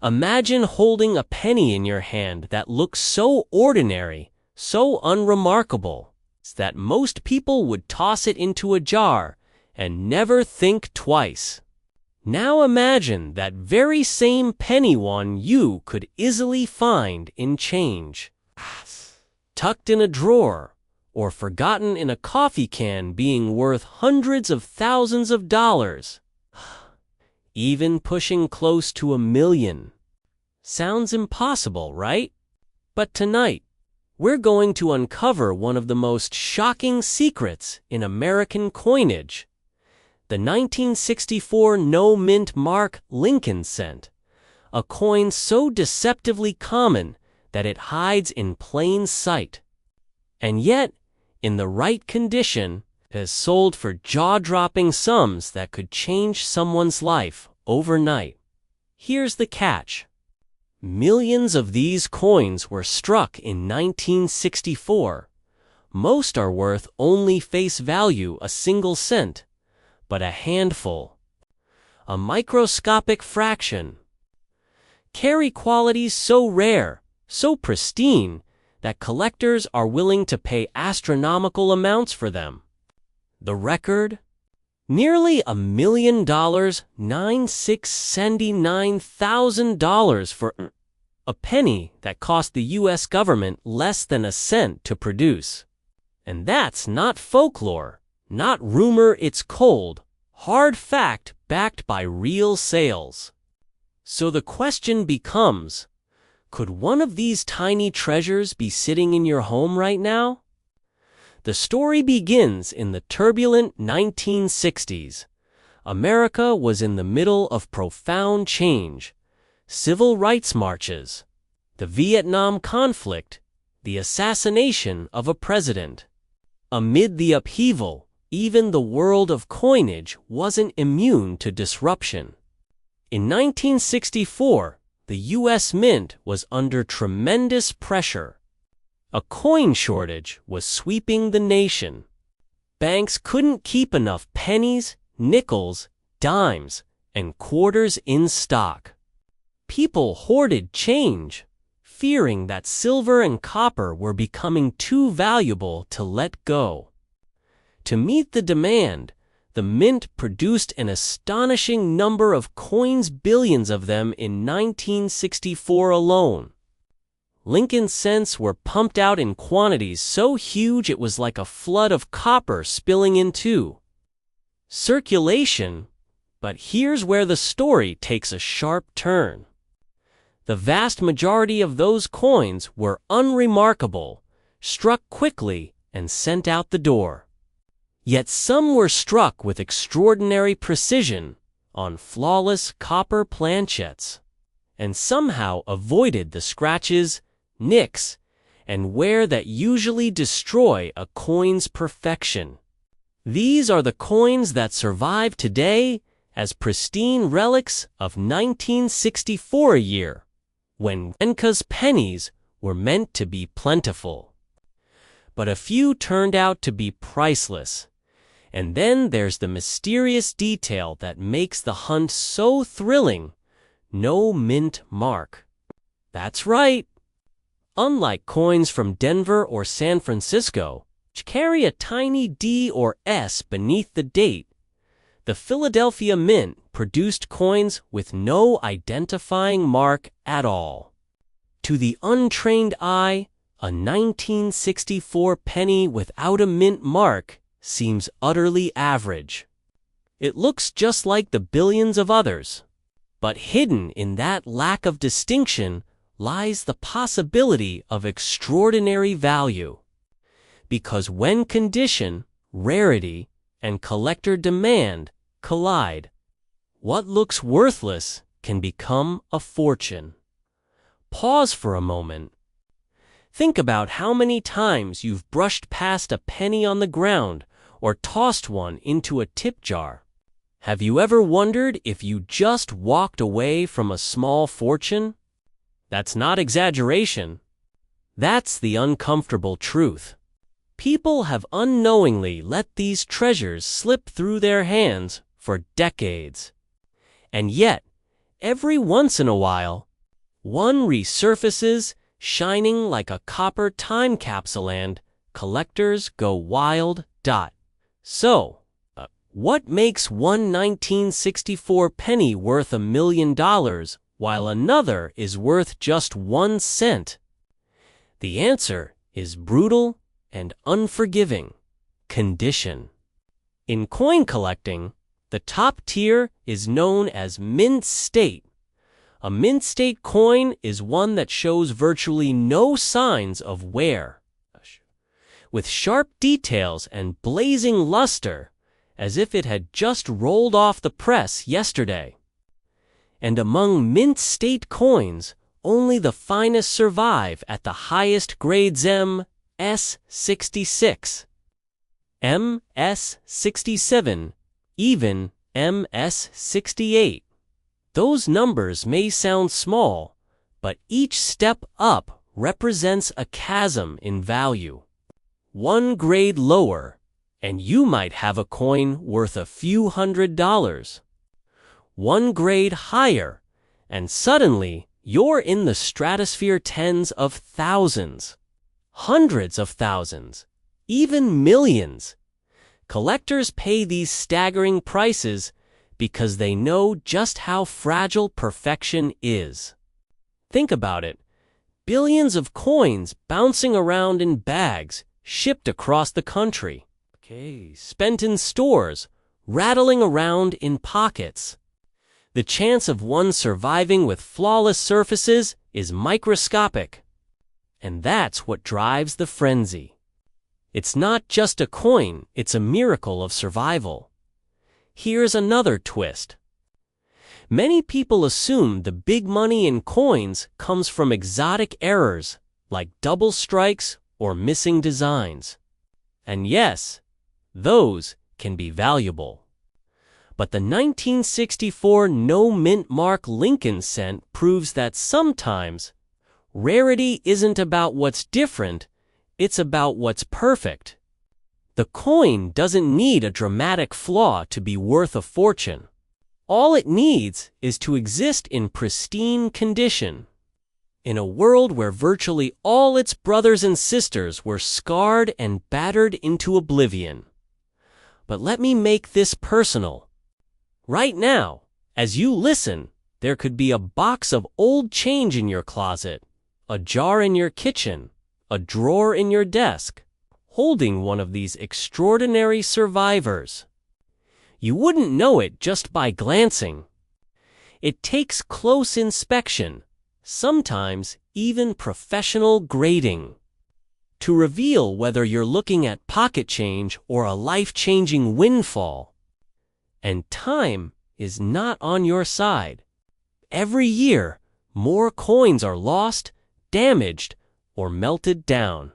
Imagine holding a penny in your hand that looks so ordinary, so unremarkable, that most people would toss it into a jar and never think twice. Now imagine that very same penny one you could easily find in change, tucked in a drawer, or forgotten in a coffee can being worth hundreds of thousands of dollars, even pushing close to $1 million. Sounds impossible, right? But tonight, we're going to uncover one of the most shocking secrets in American coinage. The 1964 no-mint mark Lincoln cent, a coin so deceptively common that it hides in plain sight. And yet, in the right condition, it has sold for jaw-dropping sums that could change someone's life overnight. Here's the catch. Millions of these coins were struck in 1964. Most are worth only face value a single cent, but a handful, a microscopic fraction, carry qualities so rare, so pristine, that collectors are willing to pay astronomical amounts for them. The record? Nearly $1 million, $9,679,000 for a penny that cost the U.S. government less than a cent to produce. And that's not folklore, not rumor, it's cold, hard fact backed by real sales. So the question becomes, could one of these tiny treasures be sitting in your home right now? The story begins in the turbulent 1960s. America was in the middle of profound change. Civil rights marches, the Vietnam conflict, the assassination of a president. Amid the upheaval, even the world of coinage wasn't immune to disruption. In 1964, the U.S. Mint was under tremendous pressure. A coin shortage was sweeping the nation. Banks couldn't keep enough pennies, nickels, dimes, and quarters in stock. People hoarded change, fearing that silver and copper were becoming too valuable to let go. To meet the demand, the mint produced an astonishing number of coins, billions of them in 1964 alone. Lincoln cents were pumped out in quantities so huge it was like a flood of copper spilling into circulation. But here's where the story takes a sharp turn. The vast majority of those coins were unremarkable, struck quickly, and sent out the door. Yet some were struck with extraordinary precision on flawless copper planchettes, and somehow avoided the scratches, nicks, and wear that usually destroy a coin's perfection. These are the coins that survive today as pristine relics of 1964, a year when America's pennies were meant to be plentiful. But a few turned out to be priceless. And then there's the mysterious detail that makes the hunt so thrilling: no mint mark. That's right. Unlike coins from Denver or San Francisco, which carry a tiny D or S beneath the date, the Philadelphia Mint produced coins with no identifying mark at all. To the untrained eye, a 1964 penny without a mint mark seems utterly average. It looks just like the billions of others. But hidden in that lack of distinction lies the possibility of extraordinary value. Because when condition, rarity, and collector demand collide, what looks worthless can become a fortune. Pause for a moment. Think about how many times you've brushed past a penny on the ground or tossed one into a tip jar. Have you ever wondered if you just walked away from a small fortune? That's not exaggeration. That's the uncomfortable truth. People have unknowingly let these treasures slip through their hands for decades. And yet, every once in a while, One resurfaces, shining like a copper time capsule, and collectors go wild. So, what makes one 1964 penny worth $1 million while another is worth just 1 cent? The answer is brutal and unforgiving: condition. In coin collecting, the top tier is known as mint state. A mint state coin is one that shows virtually no signs of wear, with sharp details and blazing luster, as if it had just rolled off the press yesterday. And among mint state coins, only the finest survive at the highest grades: MS66, MS67, even MS68. Those numbers may sound small, but each step up represents a chasm in value. One grade lower, and you might have a coin worth a few $100s. One grade higher, and suddenly you're in the stratosphere: tens of thousands, hundreds of thousands, even millions. Collectors pay these staggering prices because they know just how fragile perfection is. Think about it. Billions of coins bouncing around in bags, shipped across the country. Spent in stores, rattling around in pockets. The chance of one surviving with flawless surfaces is microscopic. And that's what drives the frenzy. It's not just a coin, it's a miracle of survival. Here's another twist. Many people assume the big money in coins comes from exotic errors like double strikes or missing designs. And yes, those can be valuable. But the 1964 no mint mark Lincoln cent proves that sometimes rarity isn't about what's different, it's about what's perfect. The coin doesn't need a dramatic flaw to be worth a fortune. All it needs is to exist in pristine condition. In a world where virtually all its brothers and sisters were scarred and battered into oblivion. But let me make this personal. Right now, as you listen, there could be a box of old change in your closet, a jar in your kitchen, a drawer in your desk, holding one of these extraordinary survivors. You wouldn't know it just by glancing. It takes close inspection, sometimes even professional grading, to reveal whether you're looking at pocket change or a life-changing windfall. And time is not on your side. Every year, more coins are lost, damaged, or melted down.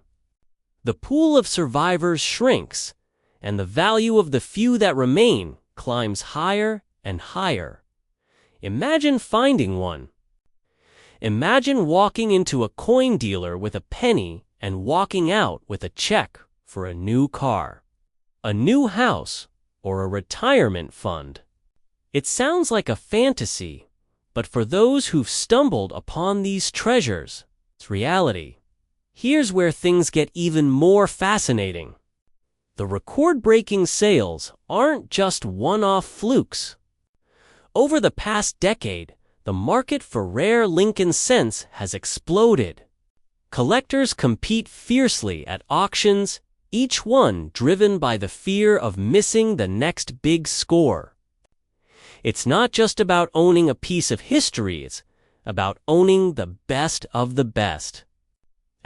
The pool of survivors shrinks, and the value of the few that remain climbs higher and higher. Imagine finding one. Imagine walking into a coin dealer with a penny and walking out with a check for a new car, a new house, or a retirement fund. It sounds like a fantasy, but for those who've stumbled upon these treasures, it's reality. Here's where things get even more fascinating. The record-breaking sales aren't just one-off flukes. Over the past decade, the market for rare Lincoln cents has exploded. Collectors compete fiercely at auctions, each one driven by the fear of missing the next big score. It's not just about owning a piece of history, it's about owning the best of the best.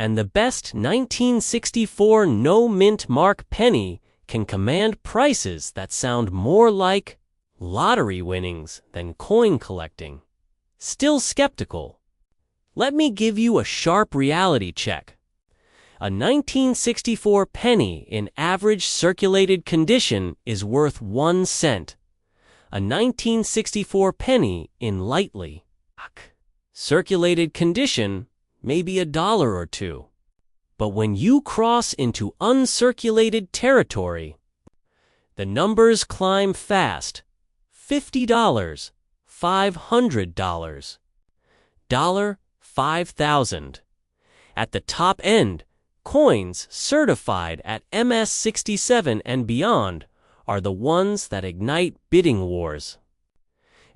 And the best 1964 no mint mark penny can command prices that sound more like lottery winnings than coin collecting. Still skeptical? Let me give you a sharp reality check. A 1964 penny in average circulated condition is worth 1 cent. A 1964 penny in lightly circulated condition maybe $1 or $2. But when you cross into uncirculated territory, the numbers climb fast. $50, $500, 5,000. At the top end, coins certified at MS-67 and beyond are the ones that ignite bidding wars.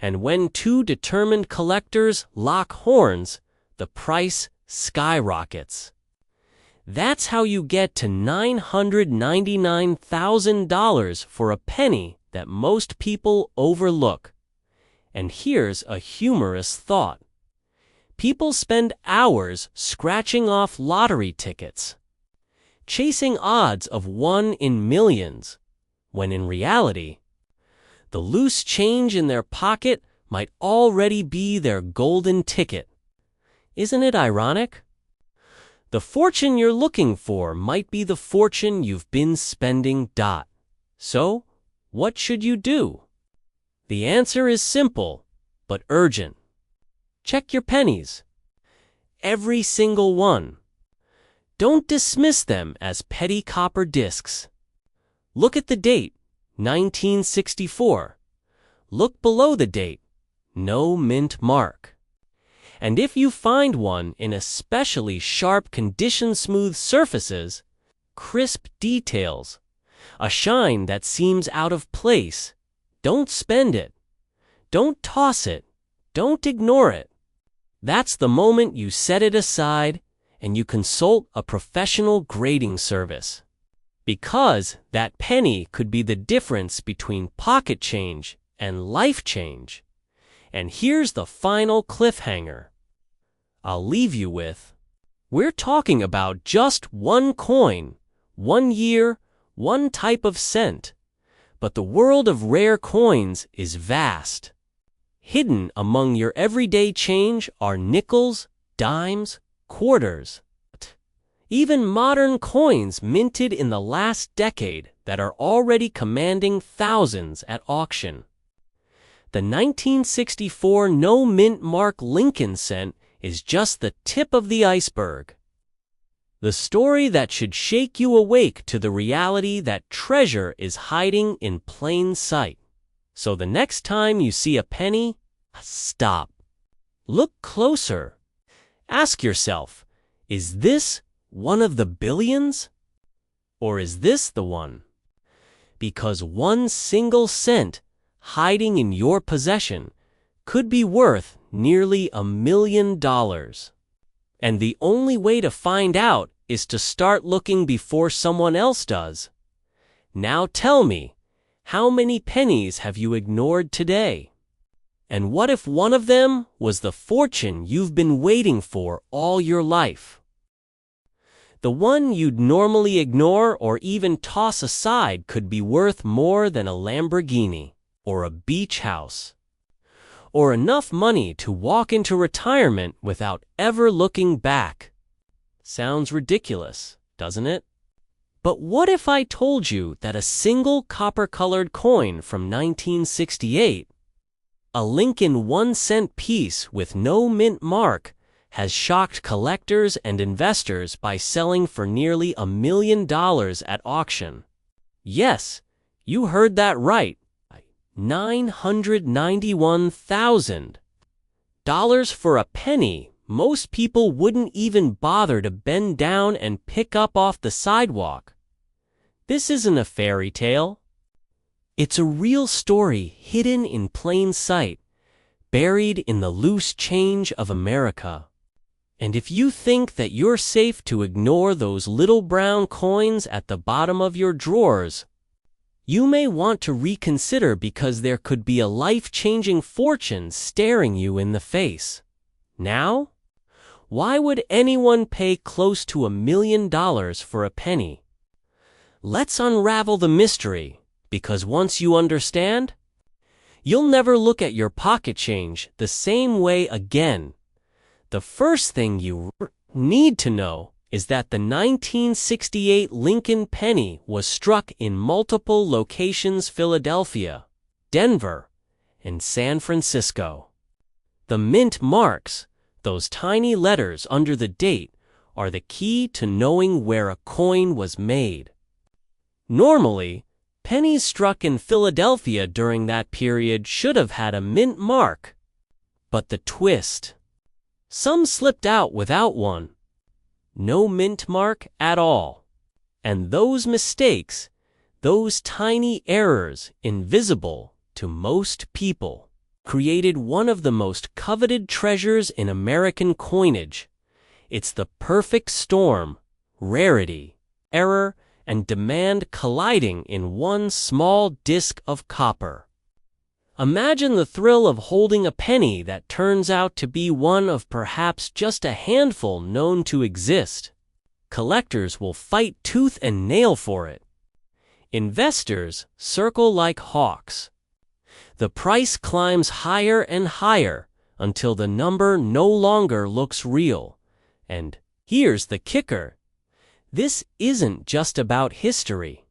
And when two determined collectors lock horns, the price skyrockets. That's how you get to $999,000 for a penny that most people overlook. And here's a humorous thought. People spend hours scratching off lottery tickets, chasing odds of 1 in millions, when in reality, the loose change in their pocket might already be their golden ticket. Isn't it ironic? The fortune you're looking for might be the fortune you've been spending. So, what should you do? The answer is simple, but urgent. Check your pennies. Every single one. Don't dismiss them as petty copper discs. Look at the date, 1964. Look below the date, no mint mark. And if you find one in especially sharp condition, smooth surfaces, crisp details, a shine that seems out of place, don't spend it. Don't toss it. Don't ignore it. That's the moment you set it aside and you consult a professional grading service. Because that penny could be the difference between pocket change and life change. And here's the final cliffhanger I'll leave you with. We're talking about just one coin, 1 year, one type of cent. But the world of rare coins is vast. Hidden among your everyday change are nickels, dimes, quarters, even modern coins minted in the last decade that are already commanding thousands at auction. The 1964 no mint mark Lincoln cent is just the tip of the iceberg. The story that should shake you awake to the reality that treasure is hiding in plain sight. So the next time you see a penny, stop. Look closer. Ask yourself, is this one of the billions? Or is this the one? Because one single cent hiding in your possession could be worth nearly $1 million. And the only way to find out is to start looking before someone else does. Now tell me, how many pennies have you ignored today? And what if one of them was the fortune you've been waiting for all your life? The one you'd normally ignore or even toss aside could be worth more than a Lamborghini or a beach house, or enough money to walk into retirement without ever looking back. Sounds ridiculous, doesn't it? But what if I told you that a single copper-colored coin from 1968, a Lincoln 1-cent piece with no mint mark, has shocked collectors and investors by selling for nearly $1 million at auction? Yes, you heard that right. $991,000 for a penny most people wouldn't even bother to bend down and pick up off the sidewalk. This isn't a fairy tale. It's a real story hidden in plain sight, buried in the loose change of America. And if you think that you're safe to ignore those little brown coins at the bottom of your drawers, you may want to reconsider, because there could be a life-changing fortune staring you in the face. Now? Why would anyone pay close to $1 million for a penny? Let's unravel the mystery, because once you understand, you'll never look at your pocket change the same way again. The first thing you need to know is that the 1968 Lincoln penny was struck in multiple locations: Philadelphia, Denver, and San Francisco. The mint marks, those tiny letters under the date, are the key to knowing where a coin was made. Normally, pennies struck in Philadelphia during that period should have had a mint mark. But the twist: Some slipped out without one. No mint mark at all. And those mistakes, those tiny errors invisible to most people, created one of the most coveted treasures in American coinage. It's the perfect storm, rarity, error, and demand colliding in one small disk of copper. Imagine the thrill of holding a penny that turns out to be one of perhaps just a handful known to exist. Collectors will fight tooth and nail for it. Investors circle like hawks. The price climbs higher and higher until the number no longer looks real. And here's the kicker. This isn't just about history.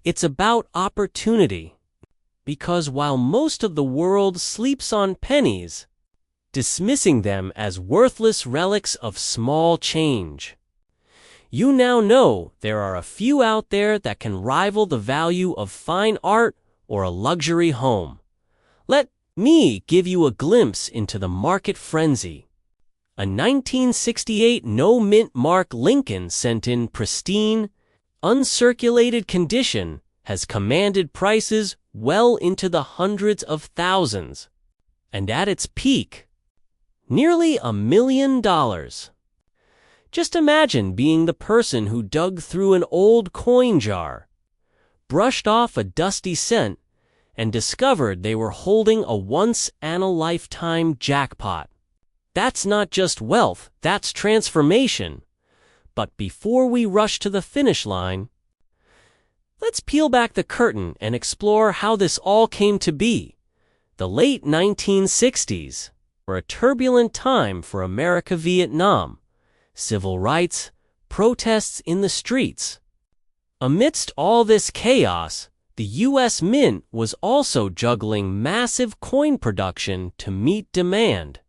It's about opportunity. Because while most of the world sleeps on pennies, dismissing them as worthless relics of small change, you now know there are a few out there that can rival the value of fine art or a luxury home. Let me give you a glimpse into the market frenzy. A 1968 no-mint mark Lincoln sent in pristine, uncirculated condition has commanded prices well into the hundreds of thousands. And at its peak, nearly $1 million. Just imagine being the person who dug through an old coin jar, brushed off a dusty cent, and discovered they were holding a once-in-a-lifetime jackpot. That's not just wealth, that's transformation. But before we rush to the finish line, let's peel back the curtain and explore how this all came to be. The late 1960s were a turbulent time for America-Vietnam. Civil rights, protests in the streets. Amidst all this chaos, the U.S. Mint was also juggling massive coin production to meet demand.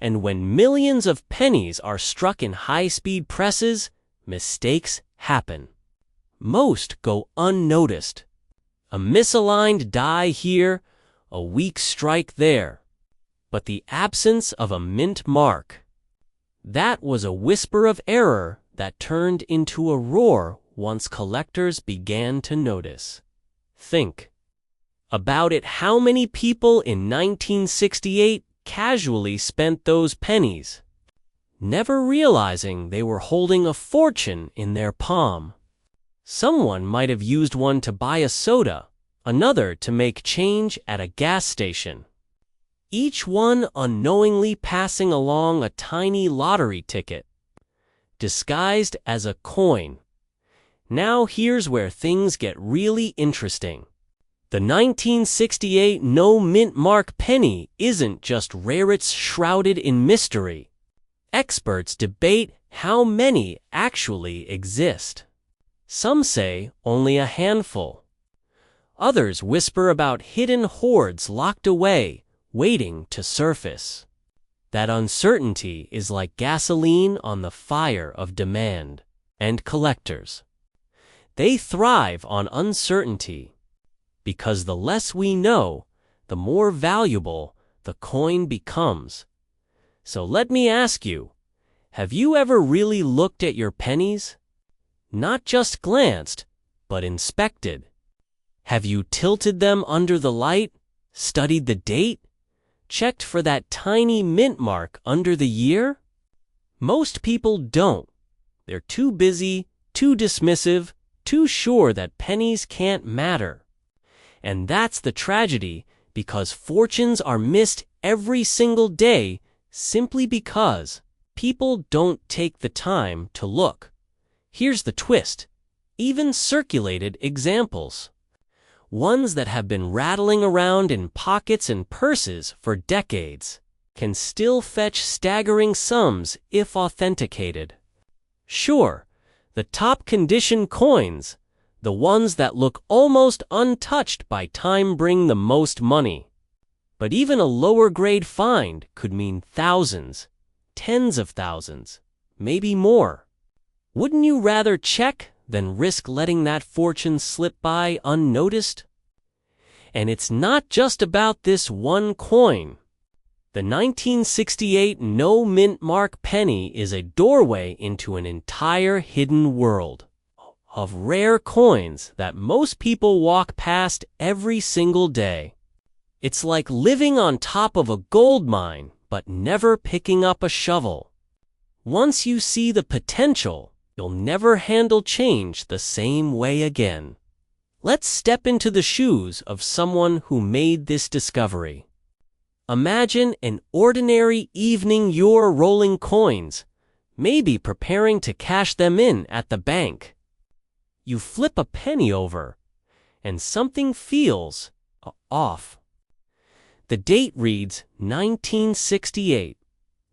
And when millions of pennies are struck in high-speed presses, mistakes happen. Most go unnoticed. A misaligned die here, a weak strike there. But the absence of a mint mark, that was a whisper of error that turned into a roar once collectors began to notice. Think about it. How many people in 1968 casually spent those pennies, never realizing they were holding a fortune in their palm? Someone might have used one to buy a soda, another to make change at a gas station. Each one unknowingly passing along a tiny lottery ticket, disguised as a coin. Now here's where things get really interesting. The 1968 no-mint mark penny isn't just rare, it's shrouded in mystery. Experts debate how many actually exist. Some say only a handful. Others whisper about hidden hoards locked away, waiting to surface. That uncertainty is like gasoline on the fire of demand. And collectors, they thrive on uncertainty, because the less we know, the more valuable the coin becomes. So let me ask you, have you ever really looked at your pennies? Not just glanced, but inspected. Have you tilted them under the light, studied the date, checked for that tiny mint mark under the year? Most people don't. They're too busy, too dismissive, too sure that pennies can't matter. And that's the tragedy, because fortunes are missed every single day simply because people don't take the time to look. Here's the twist. Even circulated examples, ones that have been rattling around in pockets and purses for decades, can still fetch staggering sums if authenticated. Sure, the top condition coins, the ones that look almost untouched by time, bring the most money. But even a lower grade find could mean thousands, tens of thousands, maybe more. Wouldn't you rather check than risk letting that fortune slip by unnoticed? And it's not just about this one coin. The 1968 no mint mark penny is a doorway into an entire hidden world of rare coins that most people walk past every single day. It's like living on top of a gold mine, but never picking up a shovel. Once you see the potential, you'll never handle change the same way again. Let's step into the shoes of someone who made this discovery. Imagine an ordinary evening you're rolling coins, maybe preparing to cash them in at the bank. You flip a penny over, and something feels off. The date reads 1968,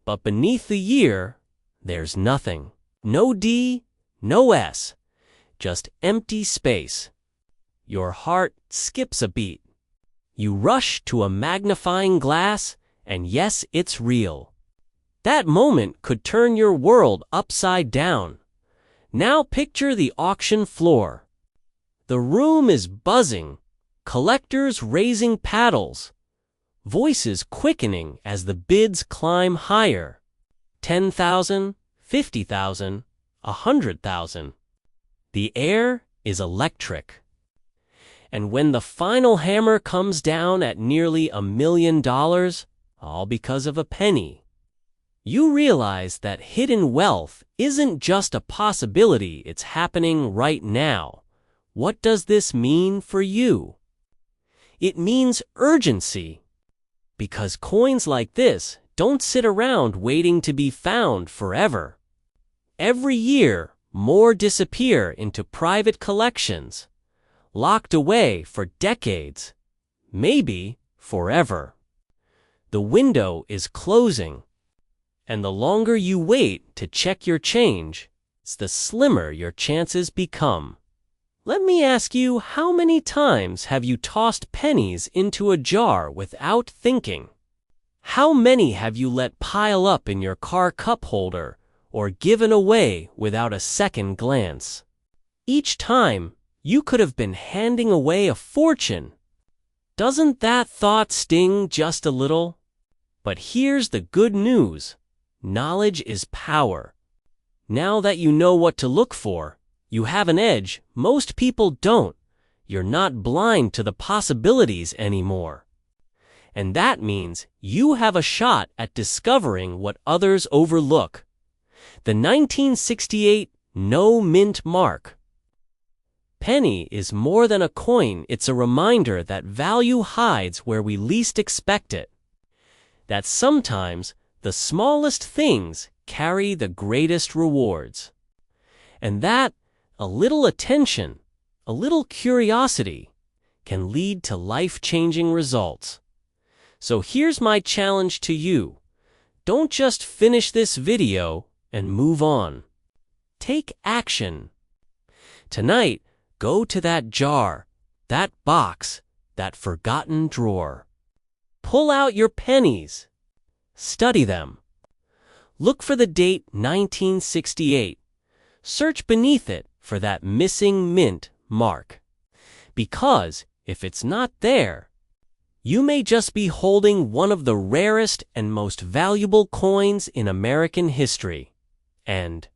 but beneath the year, there's nothing. No D, no S, just empty space. Your heart skips a beat. You rush to a magnifying glass, and yes, it's real. That moment could turn your world upside down. Now picture the auction floor. The room is buzzing, collectors raising paddles, voices quickening as the bids climb higher. 10,000, 50,000, 100,000. The air is electric. And when the final hammer comes down at nearly $1 million, all because of a penny, you realize that hidden wealth isn't just a possibility, it's happening right now. What does this mean for you? It means urgency, because coins like this don't sit around waiting to be found forever. Every year, more disappear into private collections, locked away for decades, maybe forever. The window is closing, and the longer you wait to check your change, the slimmer your chances become. Let me ask you, how many times have you tossed pennies into a jar without thinking? How many have you let pile up in your car cup holder or given away without a second glance? Each time, you could have been handing away a fortune. Doesn't that thought sting just a little? But here's the good news. Knowledge is power. Now that you know what to look for, you have an edge most people don't. You're not blind to the possibilities anymore. And that means you have a shot at discovering what others overlook. The 1968 no mint mark penny is more than a coin, it's a reminder that value hides where we least expect it. That sometimes the smallest things carry the greatest rewards. And that a little attention, a little curiosity, can lead to life-changing results. So here's my challenge to you. Don't just finish this video and move on. Take action. Tonight, go to that jar, that box, that forgotten drawer. Pull out your pennies. Study them. Look for the date 1968. Search beneath it for that missing mint mark. Because if it's not there, you may just be holding one of the rarest and most valuable coins in American history. And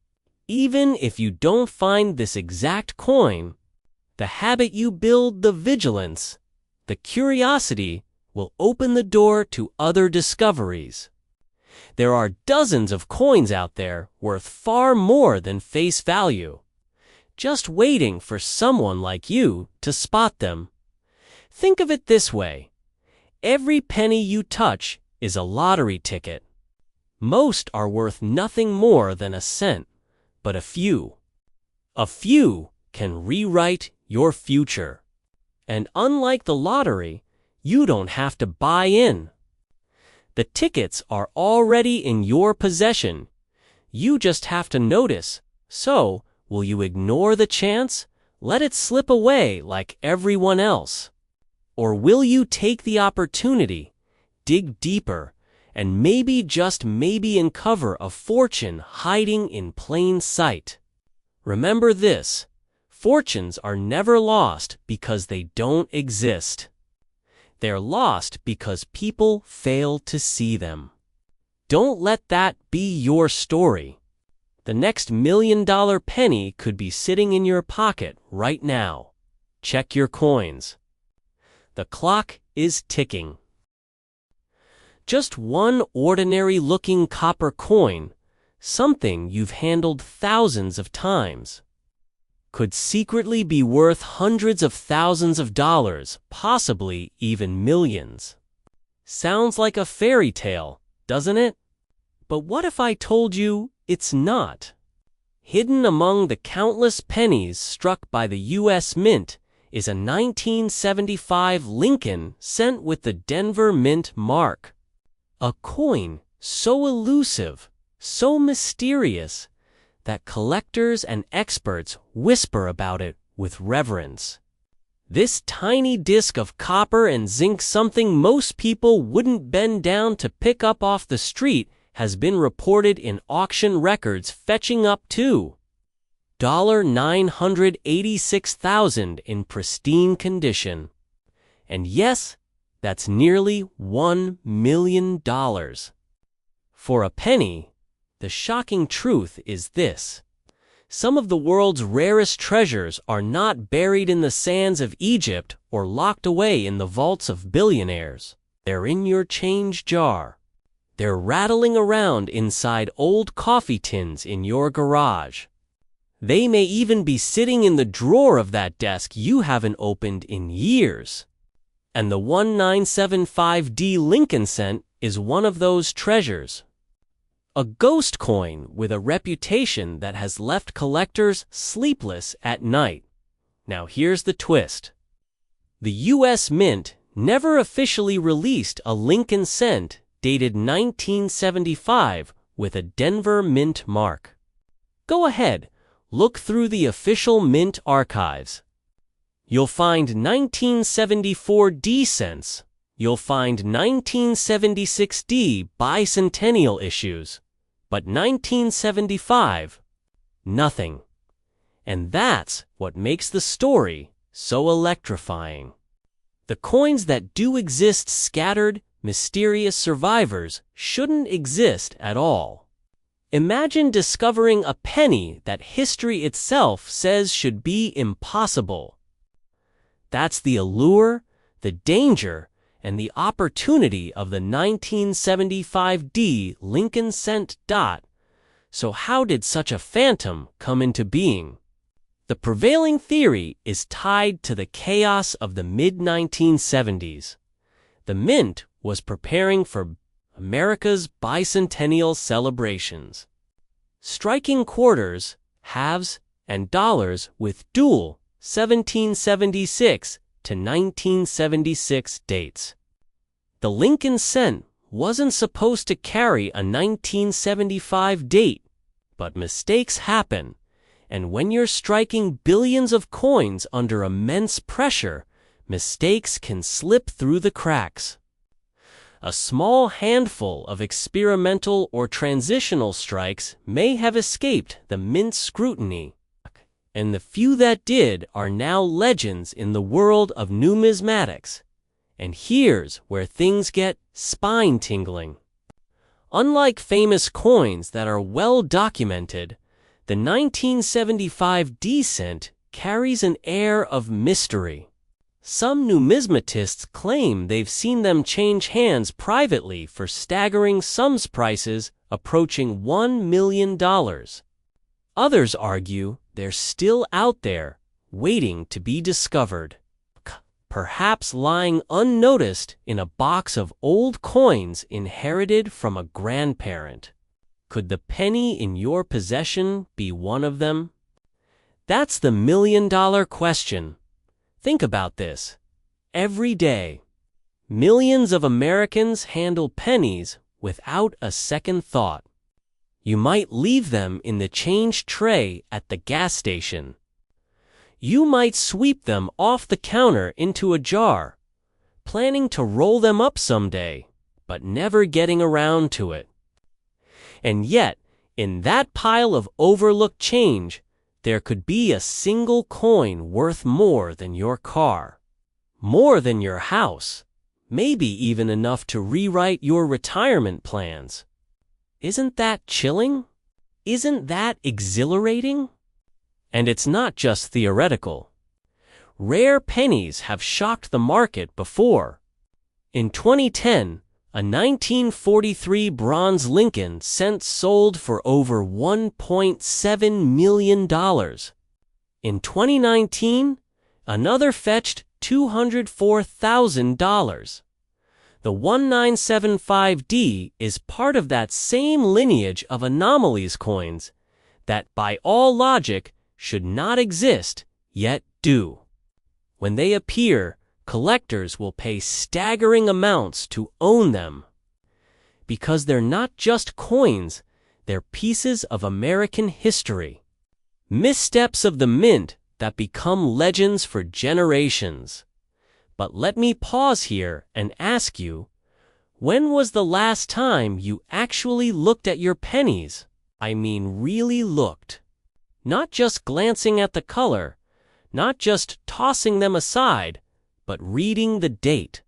even if you don't find this exact coin, the habit you build, the vigilance, the curiosity, will open the door to other discoveries. There are dozens of coins out there worth far more than face value, just waiting for someone like you to spot them. Think of it this way. Every penny you touch is a lottery ticket. Most are worth nothing more than a cent, but a few can rewrite your future. And unlike the lottery, you don't have to buy in. The tickets are already in your possession. You just have to notice. So, will you ignore the chance? Let it slip away like everyone else? Or will you take the opportunity, dig deeper, and maybe, just maybe, uncover a fortune hiding in plain sight? Remember this. Fortunes are never lost because they don't exist. They're lost because people fail to see them. Don't let that be your story. The next $1 million penny could be sitting in your pocket right now. Check your coins. The clock is ticking. Just one ordinary-looking copper coin, something you've handled thousands of times, could secretly be worth hundreds of thousands of dollars, possibly even millions. Sounds like a fairy tale, doesn't it? But what if I told you it's not? Hidden among the countless pennies struck by the U.S. Mint is a 1975 Lincoln cent with the Denver Mint mark. A coin so elusive, so mysterious, that collectors and experts whisper about it with reverence. This tiny disc of copper and zinc, something most people wouldn't bend down to pick up off the street, has been reported in auction records fetching up to $986,000 in pristine condition. And yes, that's nearly $1 million. For a penny, the shocking truth is this: some of the world's rarest treasures are not buried in the sands of Egypt or locked away in the vaults of billionaires. They're in your change jar. They're rattling around inside old coffee tins in your garage. They may even be sitting in the drawer of that desk you haven't opened in years. And the 1975D Lincoln cent is one of those treasures. A ghost coin with a reputation that has left collectors sleepless at night. Now here's the twist. The U.S. Mint never officially released a Lincoln cent dated 1975 with a Denver Mint mark. Go ahead, look through the official Mint archives. You'll find 1974D cents. You'll find 1976D bicentennial issues. But 1975, nothing. And that's what makes the story so electrifying. The coins that do exist, scattered, mysterious survivors, shouldn't exist at all. Imagine discovering a penny that history itself says should be impossible. That's the allure, the danger, and the opportunity of the 1975D Lincoln cent. So how did such a phantom come into being? The prevailing theory is tied to the chaos of the mid-1970s. The Mint was preparing for America's bicentennial celebrations, striking quarters, halves, and dollars with dual 1776 to 1976 dates. The Lincoln cent wasn't supposed to carry a 1975 date, but mistakes happen, and when you're striking billions of coins under immense pressure, mistakes can slip through the cracks. A small handful of experimental or transitional strikes may have escaped the Mint's scrutiny, and the few that did are now legends in the world of numismatics. And here's where things get spine-tingling. Unlike famous coins that are well documented, the 1975D cent carries an air of mystery. Some numismatists claim they've seen them change hands privately for staggering sums, prices approaching $1 million. Others argue they're still out there, waiting to be discovered, perhaps lying unnoticed in a box of old coins inherited from a grandparent. Could the penny in your possession be one of them? That's the million-dollar question. Think about this. Every day, millions of Americans handle pennies without a second thought. You might leave them in the change tray at the gas station. You might sweep them off the counter into a jar, planning to roll them up someday, but never getting around to it. And yet, in that pile of overlooked change, there could be a single coin worth more than your car, more than your house, maybe even enough to rewrite your retirement plans. Isn't that chilling? Isn't that exhilarating? And it's not just theoretical. Rare pennies have shocked the market before. In 2010, a 1943 bronze Lincoln cent sold for over $1.7 million. In 2019, another fetched $204,000. The 1975D is part of that same lineage of anomalies coins that, by all logic, should not exist, yet do. When they appear, collectors will pay staggering amounts to own them. Because they're not just coins, they're pieces of American history. Missteps of the mint that become legends for generations. But let me pause here and ask you, when was the last time you actually looked at your pennies? I mean really looked. Not just glancing at the color, not just tossing them aside, but reading the date,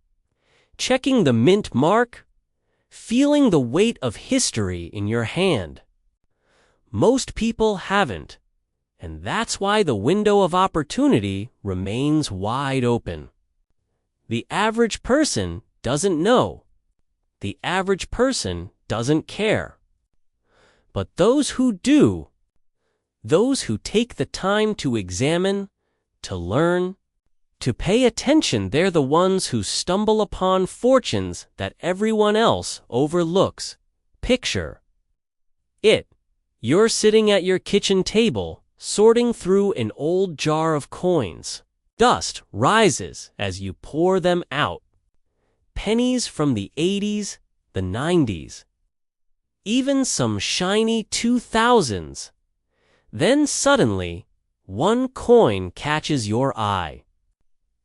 checking the mint mark, feeling the weight of history in your hand. Most people haven't, and that's why the window of opportunity remains wide open. The average person doesn't know. The average person doesn't care. But those who do, those who take the time to examine, to learn, to pay attention, they're the ones who stumble upon fortunes that everyone else overlooks. Picture it. You're sitting at your kitchen table, sorting through an old jar of coins. Dust rises as you pour them out. Pennies from the 80s, the 90s. Even some shiny 2000s. Then suddenly, one coin catches your eye.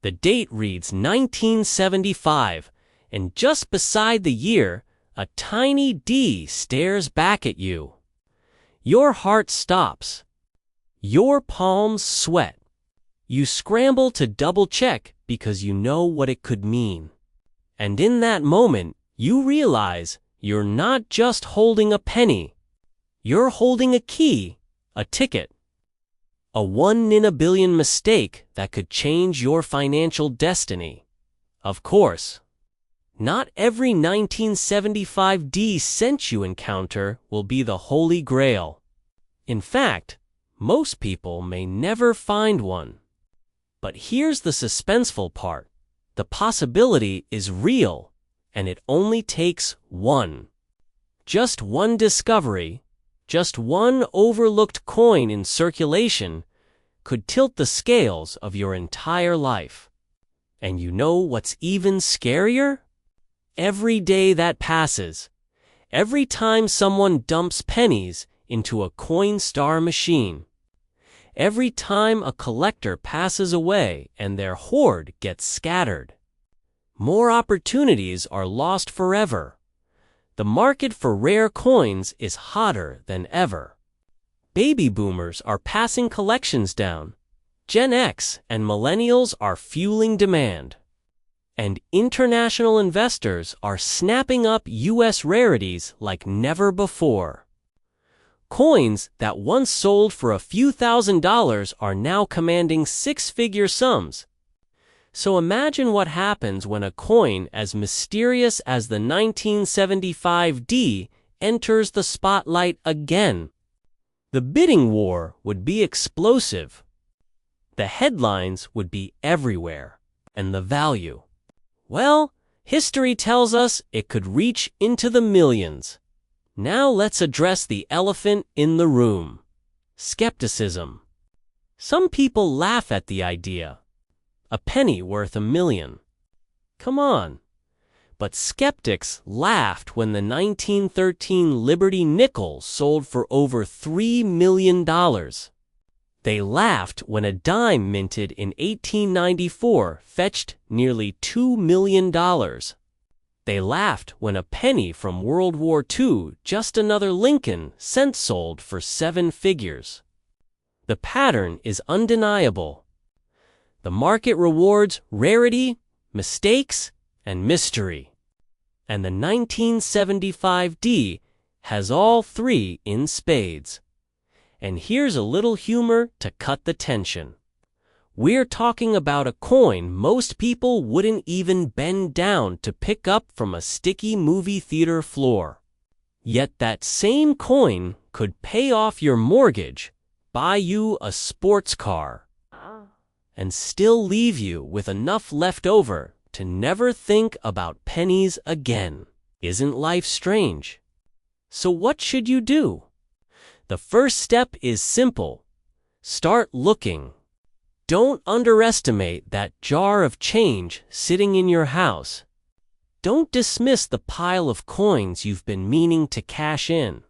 The date reads 1975, and just beside the year, a tiny D stares back at you. Your heart stops. Your palms sweat. You scramble to double-check because you know what it could mean. And in that moment, you realize you're not just holding a penny. You're holding a key, a ticket. A 1 in a billion mistake that could change your financial destiny. Of course, not every 1975D cent you encounter will be the Holy Grail. In fact, most people may never find one. But here's the suspenseful part. The possibility is real, and it only takes one. Just one discovery, just one overlooked coin in circulation could tilt the scales of your entire life. And you know what's even scarier? Every day that passes, every time someone dumps pennies into a Coinstar machine, every time a collector passes away and their hoard gets scattered, more opportunities are lost forever. The market for rare coins is hotter than ever. Baby boomers are passing collections down. Gen X and millennials are fueling demand. And international investors are snapping up U.S. rarities like never before. Coins that once sold for a few $1,000s are now commanding six-figure sums. So imagine what happens when a coin as mysterious as the 1975D enters the spotlight again. The bidding war would be explosive. The headlines would be everywhere. And the value? Well, history tells us it could reach into the millions. Now let's address the elephant in the room. Skepticism. Some people laugh at the idea. A penny worth $1 million. Come on. But skeptics laughed when the 1913 Liberty nickel sold for over $3 million. They laughed when a dime minted in 1894 fetched nearly $2 million. They laughed when a penny from World War II, just another Lincoln, cent sold for 7 figures. The pattern is undeniable. The market rewards rarity, mistakes, and mystery. And the 1975D has all three in spades. And here's a little humor to cut the tension. We're talking about a coin most people wouldn't even bend down to pick up from a sticky movie theater floor. Yet that same coin could pay off your mortgage, buy you a sports car, and still leave you with enough left over to never think about pennies again. Isn't life strange? So what should you do? The first step is simple. Start looking. Don't underestimate that jar of change sitting in your house. Don't dismiss the pile of coins you've been meaning to cash in.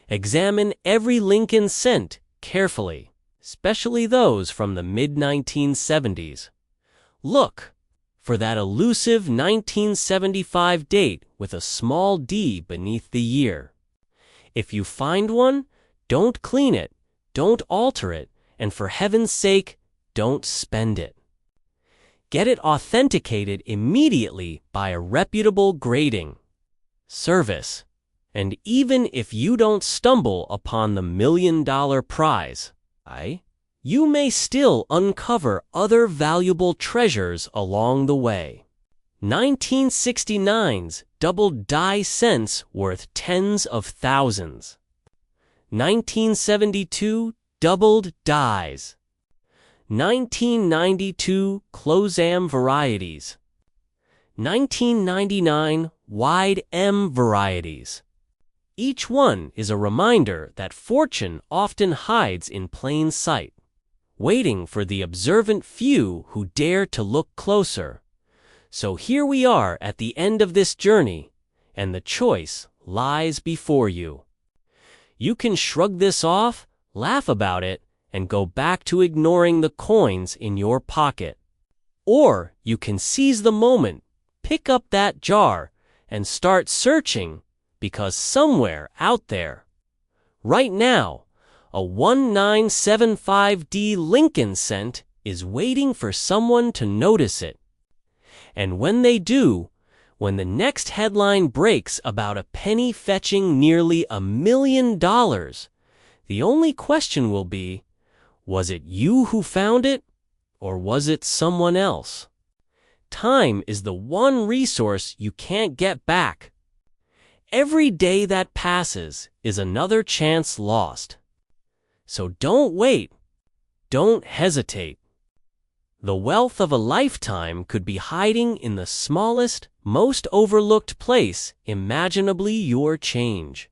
Examine every Lincoln cent carefully, especially those from the mid-1970s. Look for that elusive 1975 date with a small d beneath the year. If you find one, don't clean it, don't alter it, and for heaven's sake, don't spend it. Get it authenticated immediately by a reputable grading service. And even if you don't stumble upon the $1 million prize, you may still uncover other valuable treasures along the way. 1969's doubled die cents worth tens of thousands. 1972 doubled dies. 1992 closam varieties. 1999 wide M varieties. Each one is a reminder that fortune often hides in plain sight, waiting for the observant few who dare to look closer. So here we are at the end of this journey, and the choice lies before you. You can shrug this off, laugh about it, and go back to ignoring the coins in your pocket. Or you can seize the moment, pick up that jar, and start searching, because somewhere out there, right now, a 1975D Lincoln cent is waiting for someone to notice it. And when they do, when the next headline breaks about a penny fetching nearly $1 million, the only question will be, was it you who found it, or was it someone else? Time is the one resource you can't get back. Every day that passes is another chance lost. So don't wait. Don't hesitate. The wealth of a lifetime could be hiding in the smallest, most overlooked place imaginably, your change.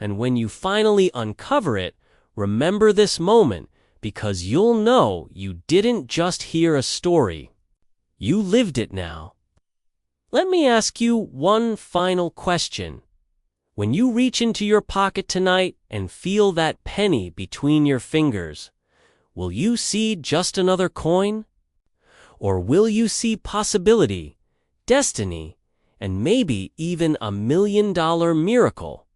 And when you finally uncover it, remember this moment, because you'll know you didn't just hear a story. You lived it now. Let me ask you one final question. When you reach into your pocket tonight and feel that penny between your fingers, will you see just another coin? Or will you see possibility, destiny, and maybe even $1 million miracle?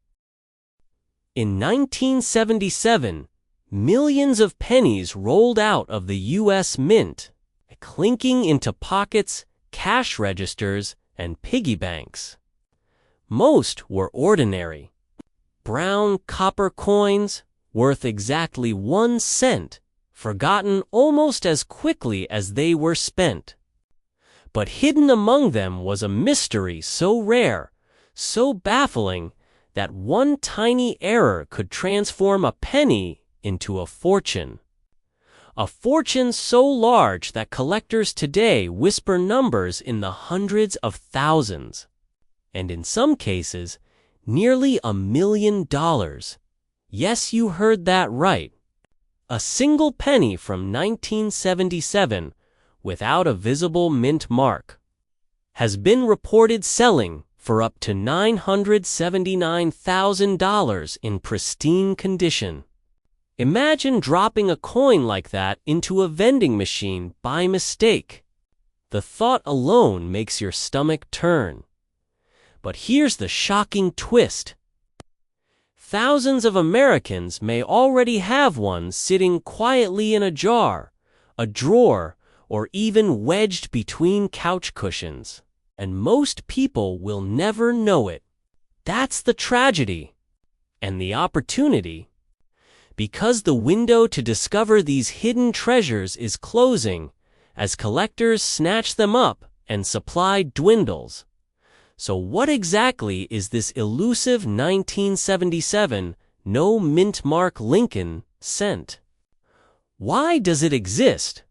In 1977, millions of pennies rolled out of the U.S. Mint, clinking into pockets, cash registers, and piggy banks. Most were ordinary, brown copper coins worth exactly 1 cent, forgotten almost as quickly as they were spent. But hidden among them was a mystery so rare, so baffling, that one tiny error could transform a penny into a fortune. A fortune so large that collectors today whisper numbers in the hundreds of thousands. And in some cases, nearly $1 million. Yes, you heard that right. A single penny from 1977, without a visible mint mark, has been reported selling for up to $979,000 in pristine condition. Imagine dropping a coin like that into a vending machine by mistake. The thought alone makes your stomach turn. But here's the shocking twist. Thousands of Americans may already have one sitting quietly in a jar, a drawer, or even wedged between couch cushions. and most people will never know it. That's the tragedy. And the opportunity. Because the window to discover these hidden treasures is closing, as collectors snatch them up and supply dwindles. So what exactly is this elusive 1977 no mint mark Lincoln cent? Why does it exist?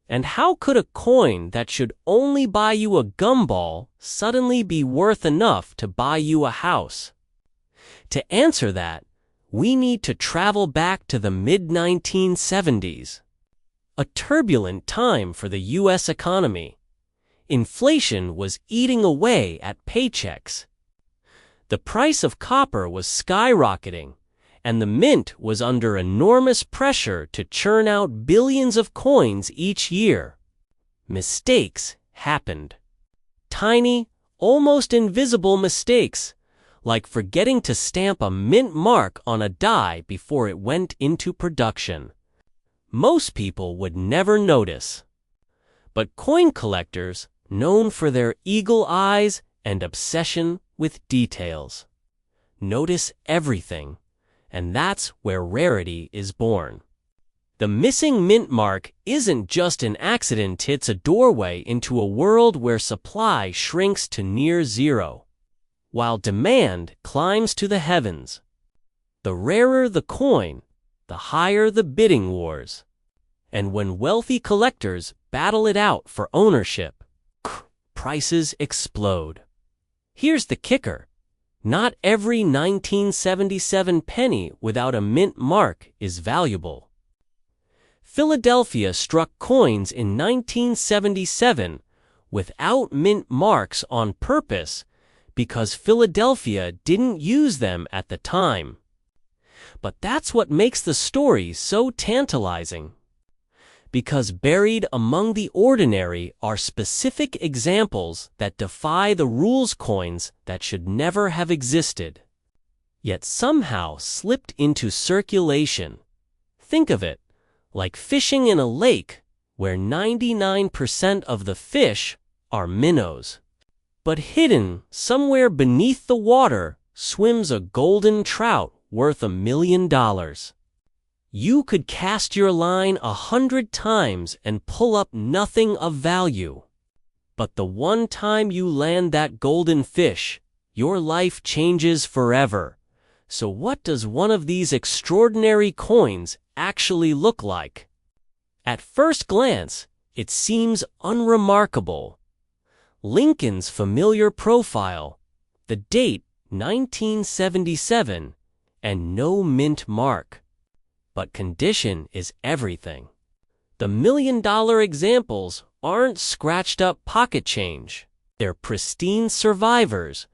And how could a coin that should only buy you a gumball suddenly be worth enough to buy you a house? To answer that, we need to travel back to the mid-1970s. A turbulent time for the U.S. economy. Inflation was eating away at paychecks. The price of copper was skyrocketing, and the mint was under enormous pressure to churn out billions of coins each year. Mistakes happened. Tiny, almost invisible mistakes, like forgetting to stamp a mint mark on a die before it went into production. Most people would never notice. But coin collectors, known for their eagle eyes and obsession with details, notice everything, and that's where rarity is born. The missing mint mark isn't just an accident, it's a doorway into a world where supply shrinks to near zero, while demand climbs to the heavens. The rarer the coin, the higher the bidding wars. And when wealthy collectors battle it out for ownership, prices explode. Here's the kicker. Not every 1977 penny without a mint mark is valuable. Philadelphia struck coins in 1977 without mint marks on purpose because Philadelphia didn't use them at the time. But that's what makes the story so tantalizing. Because buried among the ordinary are specific examples that defy the rules, coins that should never have existed, yet somehow slipped into circulation. Think of it like fishing in a lake where 99% of the fish are minnows. But hidden somewhere beneath the water swims a golden trout worth $1 million. You could cast your line 100 times and pull up nothing of value. But the one time you land that golden fish, your life changes forever. So what does one of these extraordinary coins actually look like? At first glance, it seems unremarkable. Lincoln's familiar profile, the date 1977, and no mint mark. But condition is everything. The $1 million examples aren't scratched-up pocket change. They're pristine survivors,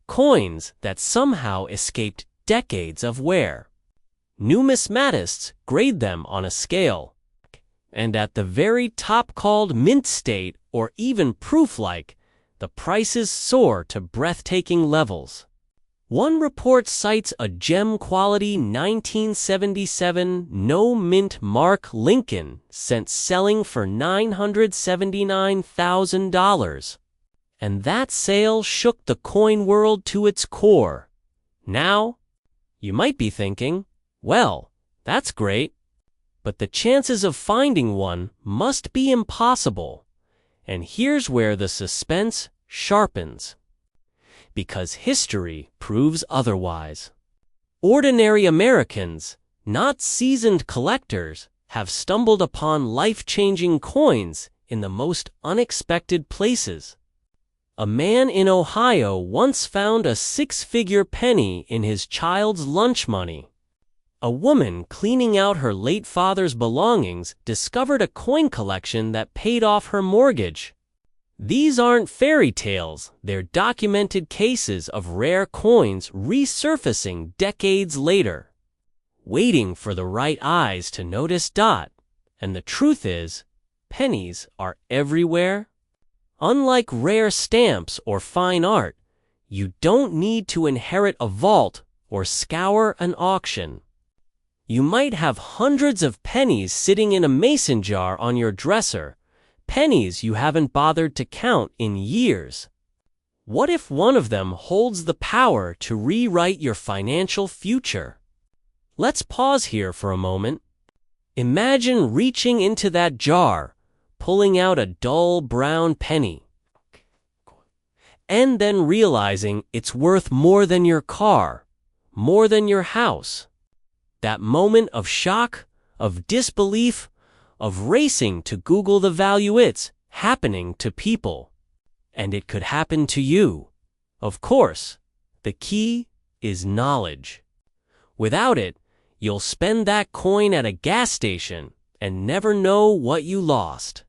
coins that somehow escaped decades of wear. Numismatists grade them on a scale, and at the very top, called mint state or even proof-like, the prices soar to breathtaking levels. One report cites a gem-quality 1977 no mint mark Lincoln cent selling for $979,000. And that sale shook the coin world to its core. Now, you might be thinking, well, that's great, but the chances of finding one must be impossible. And here's where the suspense sharpens. Because history proves otherwise. Ordinary Americans, not seasoned collectors, have stumbled upon life-changing coins in the most unexpected places. A man in Ohio once found a six-figure penny in his child's lunch money. A woman cleaning out her late father's belongings discovered a coin collection that paid off her mortgage. These aren't fairy tales, they're documented cases of rare coins resurfacing decades later, waiting for the right eyes to notice. And the truth is, pennies are everywhere. Unlike rare stamps or fine art, you don't need to inherit a vault or scour an auction. You might have hundreds of pennies sitting in a mason jar on your dresser, pennies you haven't bothered to count in years. What if one of them holds the power to rewrite your financial future? Let's pause here for a moment. Imagine reaching into that jar, pulling out a dull brown penny, and then realizing it's worth more than your car, more than your house. That moment of shock, of disbelief, of racing to Google the value, it's happening to people. And it could happen to you. Of course, the key is knowledge. Without it, you'll spend that coin at a gas station and never know what you lost.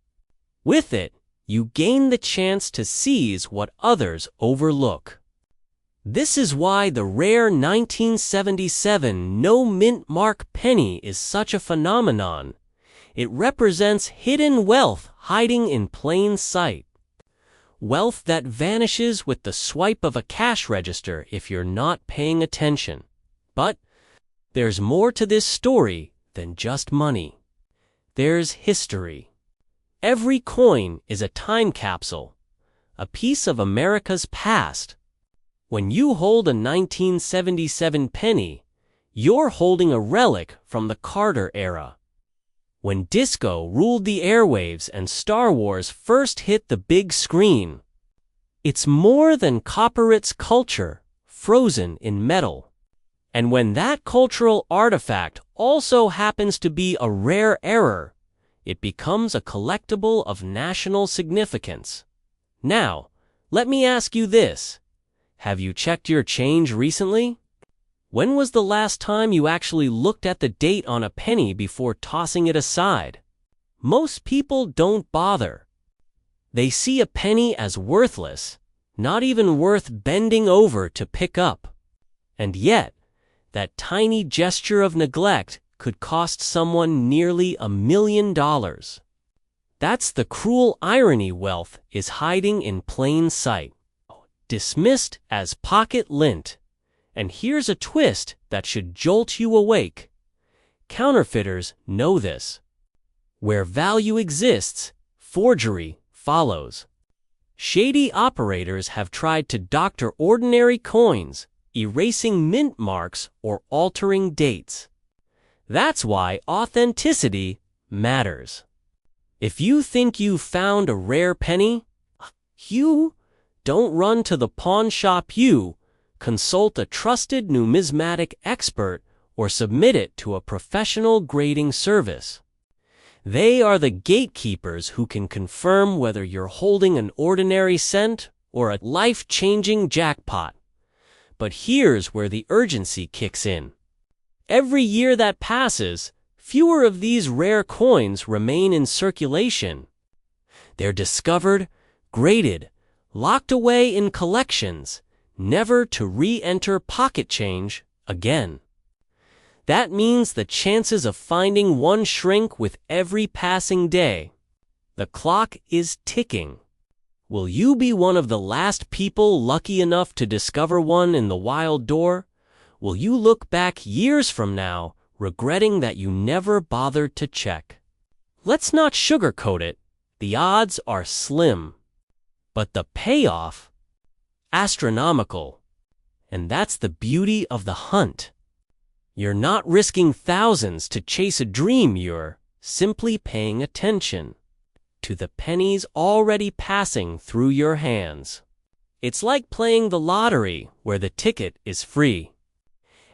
With it, you gain the chance to seize what others overlook. This is why the rare 1977 no-mint mark penny is such a phenomenon. It represents hidden wealth hiding in plain sight. Wealth that vanishes with the swipe of a cash register if you're not paying attention. But there's more to this story than just money. There's history. Every coin is a time capsule, a piece of America's past. When you hold a 1977 penny, you're holding a relic from the Carter era. When disco ruled the airwaves and Star Wars first hit the big screen. It's more than copper, culture, frozen in metal. And when that cultural artifact also happens to be a rare error, it becomes a collectible of national significance. Now, let me ask you this. Have you checked your change recently? When was the last time you actually looked at the date on a penny before tossing it aside? Most people don't bother. They see a penny as worthless, not even worth bending over to pick up. And yet, that tiny gesture of neglect could cost someone nearly $1 million. That's the cruel irony. Wealth is hiding in plain sight, dismissed as pocket lint. And here's a twist that should jolt you awake. Counterfeiters know this. Where value exists, forgery follows. Shady operators have tried to doctor ordinary coins, erasing mint marks or altering dates. That's why authenticity matters. If you think you've found a rare penny, don't run to the pawn shop. Consult a trusted numismatic expert or submit it to a professional grading service. They are the gatekeepers who can confirm whether you're holding an ordinary cent or a life-changing jackpot. But here's where the urgency kicks in. Every year that passes, fewer of these rare coins remain in circulation. They're discovered, graded, locked away in collections, never to re-enter pocket change again. That means the chances of finding one shrink with every passing day. The clock is ticking. Will you be one of the last people lucky enough to discover one in the wild door? Will you look back years from now, regretting that you never bothered to check? Let's not sugarcoat it. The odds are slim. But the payoff? Astronomical. And that's the beauty of the hunt. You're not risking thousands to chase a dream, you're simply paying attention to the pennies already passing through your hands. It's like playing the lottery where the ticket is free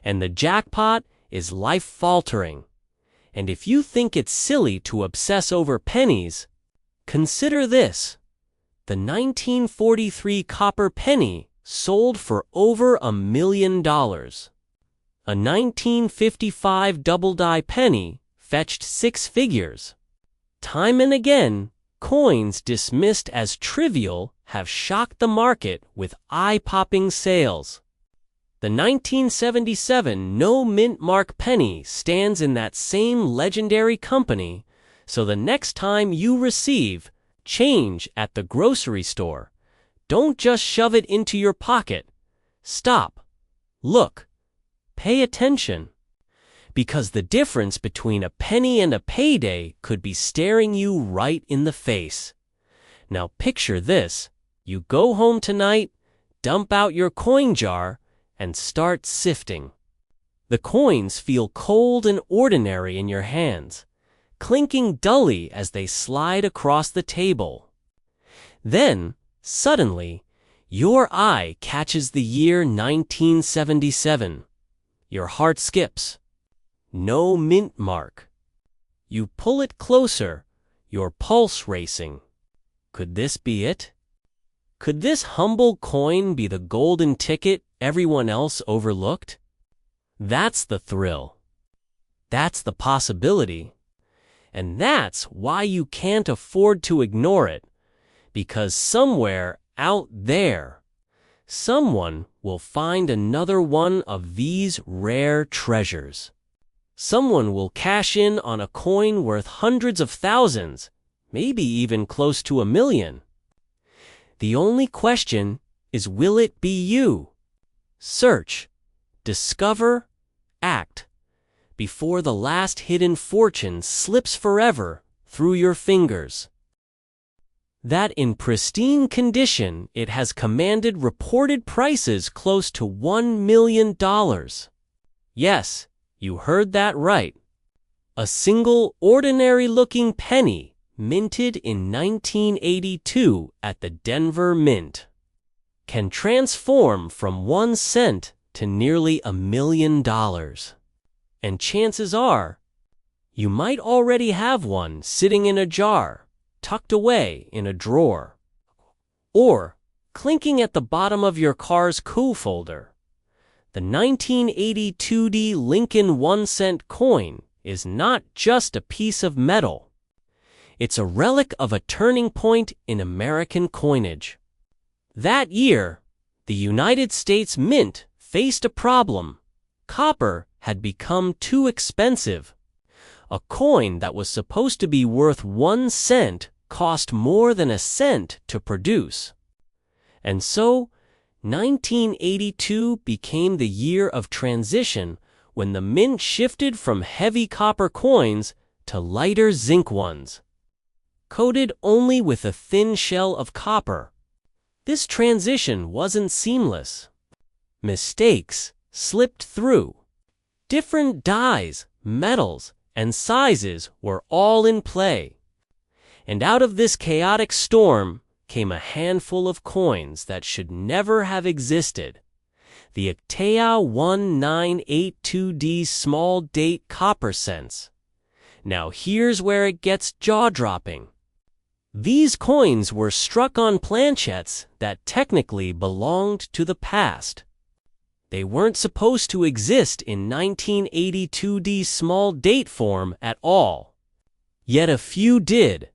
and the jackpot is life-faltering. And if you think it's silly to obsess over pennies, consider this. The 1943 copper penny sold for over $1 million. A 1955 double-die penny fetched 6 figures. Time and again, coins dismissed as trivial have shocked the market with eye-popping sales. The 1977 no-mint mark penny stands in that same legendary company, so the next time you receive change at the grocery store, don't just shove it into your pocket. Stop. Look. Pay attention. Because the difference between a penny and a payday could be staring you right in the face. Now picture this. You go home tonight, dump out your coin jar and start sifting. The coins feel cold and ordinary in your hands, clinking dully as they slide across the table. Then, suddenly, your eye catches the year 1977. Your heart skips. No mint mark. You pull it closer, your pulse racing. Could this be it? Could this humble coin be the golden ticket everyone else overlooked? That's the thrill. That's the possibility. And that's why you can't afford to ignore it, because somewhere out there, someone will find another one of these rare treasures. Someone will cash in on a coin worth hundreds of thousands, maybe even close to $1 million. The only question is, will it be you? Search, discover, act, before the last hidden fortune slips forever through your fingers. That in pristine condition it has commanded reported prices close to $1 million. Yes, you heard that right. A single ordinary-looking penny minted in 1982 at the Denver Mint can transform from 1 cent to nearly $1 million. And chances are, you might already have one sitting in a jar, tucked away in a drawer, or clinking at the bottom of your car's coup folder. The 1982 Lincoln 1-cent coin is not just a piece of metal. It's a relic of a turning point in American coinage. That year, the United States Mint faced a problem. Copper had become too expensive. A coin that was supposed to be worth 1 cent cost more than 1 cent to produce. And so, 1982 became the year of transition when the mint shifted from heavy copper coins to lighter zinc ones, coated only with a thin shell of copper. This transition wasn't seamless. Mistakes slipped through. Different dyes, metals, and sizes were all in play. And out of this chaotic storm came a handful of coins that should never have existed. The Actea 1982D small date copper cents. Now here's where it gets jaw-dropping. These coins were struck on planchettes that technically belonged to the past. They weren't supposed to exist in 1982D small date form at all. Yet a few did.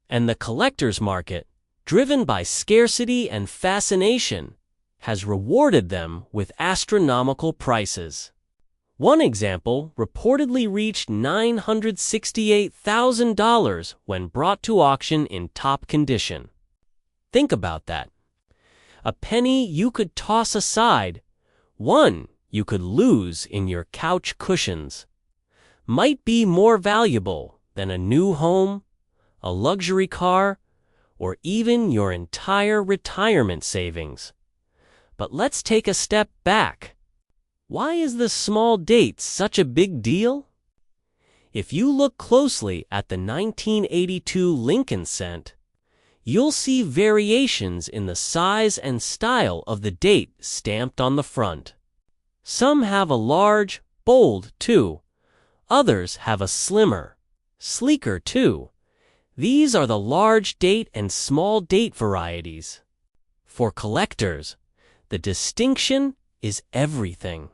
And the collector's market, driven by scarcity and fascination, has rewarded them with astronomical prices. One example reportedly reached $968,000 when brought to auction in top condition. Think about that. A penny you could toss aside, one you could lose in your couch cushions, might be more valuable than a new home, a luxury car, or even your entire retirement savings. But let's take a step back. Why is the small date such a big deal? If you look closely at the 1982 Lincoln cent, you'll see variations in the size and style of the date stamped on the front. Some have a large, bold 2. Others have a slimmer, sleeker 2. These are the large date and small date varieties. For collectors, the distinction is everything.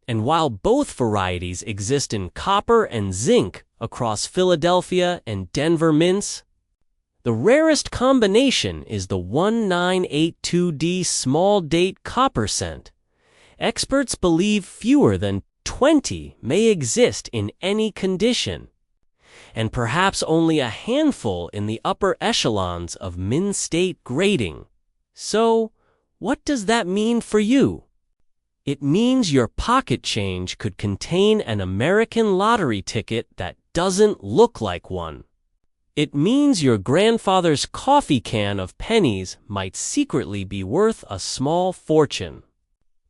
And while both varieties exist in copper and zinc across Philadelphia and Denver mints, the rarest combination is the 1982D small date copper cent. Experts believe fewer than 20 may exist in any condition, and perhaps only a handful in the upper echelons of mint state grading. So, what does that mean for you? It means your pocket change could contain an American lottery ticket that doesn't look like one. It means your grandfather's coffee can of pennies might secretly be worth a small fortune.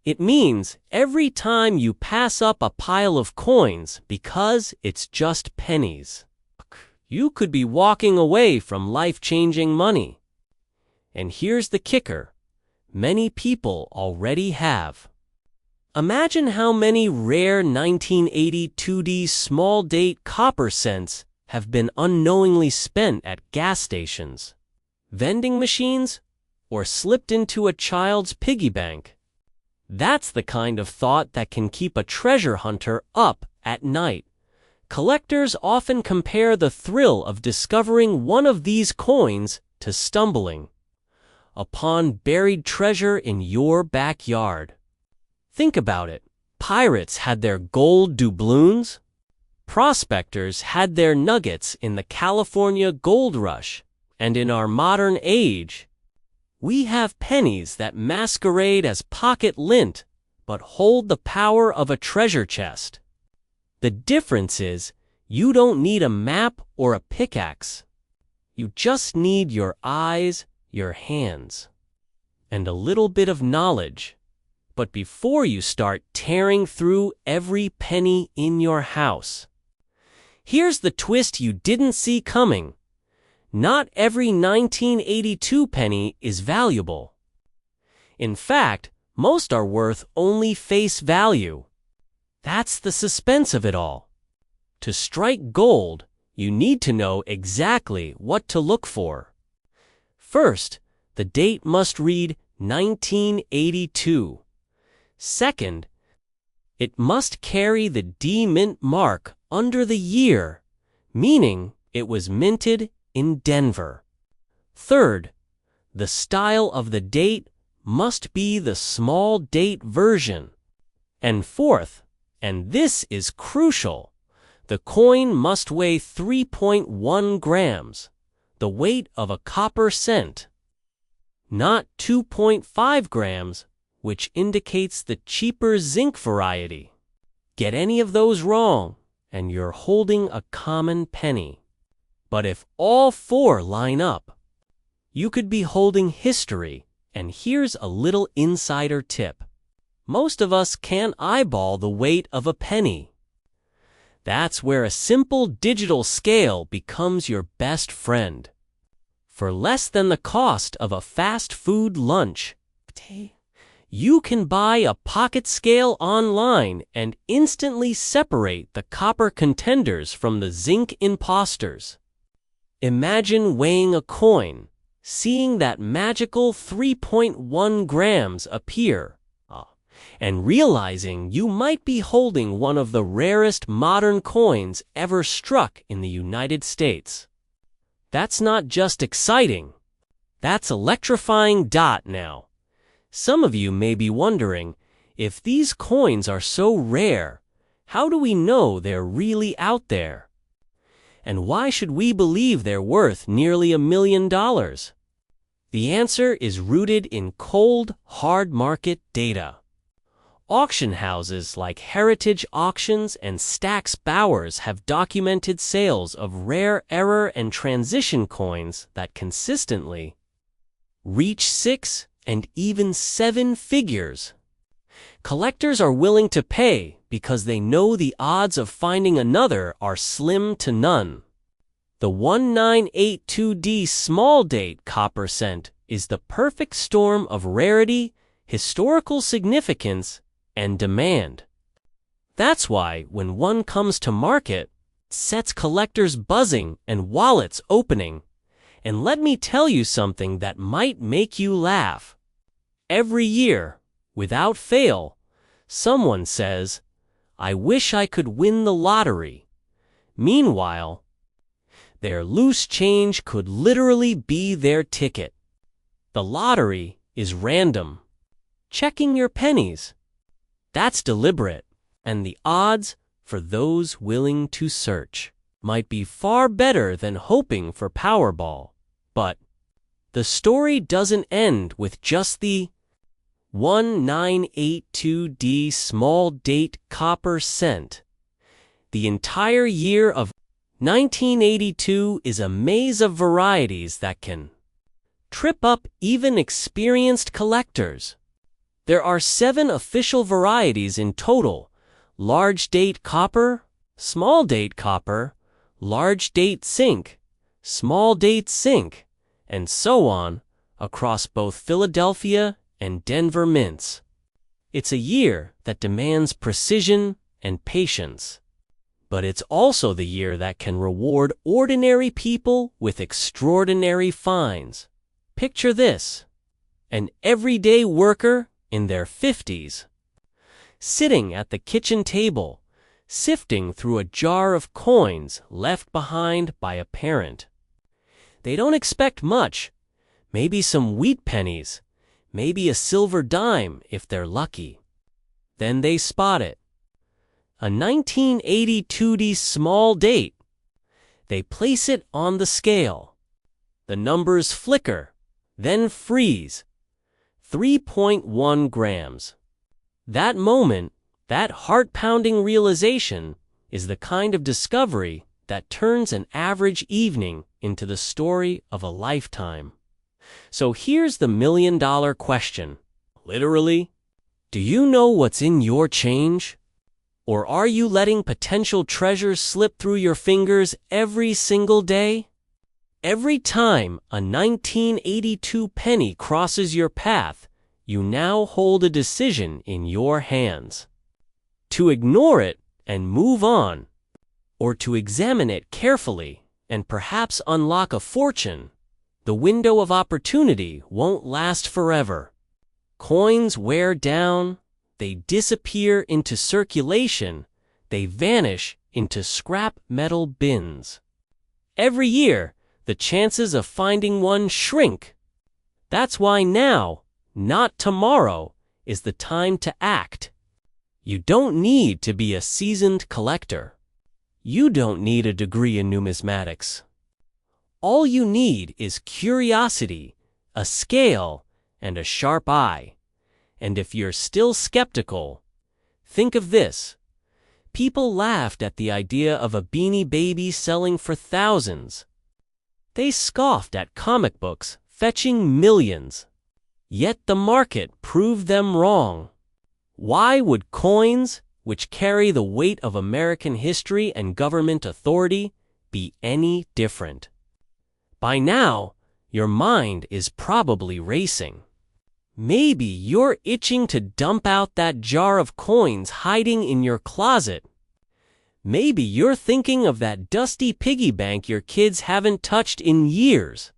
It means every time you pass up a pile of coins because it's just pennies, you could be walking away from life-changing money. And here's the kicker: many people already have. Imagine how many rare 1980 2D small-date copper cents have been unknowingly spent at gas stations, vending machines, or slipped into a child's piggy bank. That's the kind of thought that can keep a treasure hunter up at night. Collectors often compare the thrill of discovering one of these coins to stumbling upon buried treasure in your backyard. Think about it. Pirates had their gold doubloons. Prospectors had their nuggets in the California gold rush. And in our modern age, we have pennies that masquerade as pocket lint but hold the power of a treasure chest. The difference is, you don't need a map or a pickaxe. You just need your eyes, your hands, and a little bit of knowledge. But before you start tearing through every penny in your house, here's the twist you didn't see coming. Not every 1982 penny is valuable. In fact, most are worth only face value. That's the suspense of it all. To strike gold, you need to know exactly what to look for. First, the date must read 1982. Second, it must carry the D-Mint mark under the year, meaning it was minted in Denver. Third, the style of the date must be the small date version. And fourth, and this is crucial, the coin must weigh 3.1 grams, the weight of a copper cent, not 2.5 grams, which indicates the cheaper zinc variety. Get any of those wrong, and you're holding a common penny. But if all four line up, you could be holding history. And here's a little insider tip. Most of us can't eyeball the weight of a penny. That's where a simple digital scale becomes your best friend. For less than the cost of a fast food lunch, you can buy a pocket scale online and instantly separate the copper contenders from the zinc imposters. Imagine weighing a coin, seeing that magical 3.1 grams appear, and realizing you might be holding one of the rarest modern coins ever struck in the United States. That's not just exciting. That's electrifying. Now, some of you may be wondering, if these coins are so rare, how do we know they're really out there? And why should we believe they're worth nearly $1 million? The answer is rooted in cold, hard market data. Auction houses like Heritage Auctions and Stack's Bowers have documented sales of rare error and transition coins that consistently reach 6 and even 7 figures. Collectors are willing to pay because they know the odds of finding another are slim to none. The 1982D small date copper cent is the perfect storm of rarity, historical significance, and demand. That's why when one comes to market, it sets collectors buzzing and wallets opening. And let me tell you something that might make you laugh. Every year, without fail, someone says, "I wish I could win the lottery." Meanwhile, their loose change could literally be their ticket. The lottery is random. Checking your pennies, that's deliberate, and the odds, for those willing to search, might be far better than hoping for Powerball. But the story doesn't end with just the 1982D small date copper cent. The entire year of 1982 is a maze of varieties that can trip up even experienced collectors. There are 7 official varieties in total: large date copper, small date copper, large date zinc, small date zinc, and so on, across both Philadelphia and Denver mints. It's a year that demands precision and patience. But it's also the year that can reward ordinary people with extraordinary finds. Picture this: an everyday worker in their 50s, sitting at the kitchen table, sifting through a jar of coins left behind by a parent. They don't expect much, maybe some wheat pennies, maybe a silver dime if they're lucky. Then they spot it. A 1982 small date. They place it on the scale. The numbers flicker, then freeze. 3.1 grams. That moment, that heart-pounding realization, is the kind of discovery that turns an average evening into the story of a lifetime. So here's the million-dollar question. Literally, do you know what's in your change? Or are you letting potential treasures slip through your fingers every single day? Every time a 1982 penny crosses your path, you now hold a decision in your hands. To ignore it and move on, or to examine it carefully and perhaps unlock a fortune. The window of opportunity won't last forever. Coins wear down, they disappear into circulation, they vanish into scrap metal bins. Every year, the chances of finding one shrink. That's why now, not tomorrow, is the time to act. You don't need to be a seasoned collector. You don't need a degree in numismatics. All you need is curiosity, a scale, and a sharp eye. And if you're still skeptical, think of this. People laughed at the idea of a Beanie Baby selling for thousands. They scoffed at comic books fetching millions. Yet the market proved them wrong. Why would coins, which carry the weight of American history and government authority, be any different? By now, your mind is probably racing. Maybe you're itching to dump out that jar of coins hiding in your closet. Maybe you're thinking of that dusty piggy bank your kids haven't touched in years.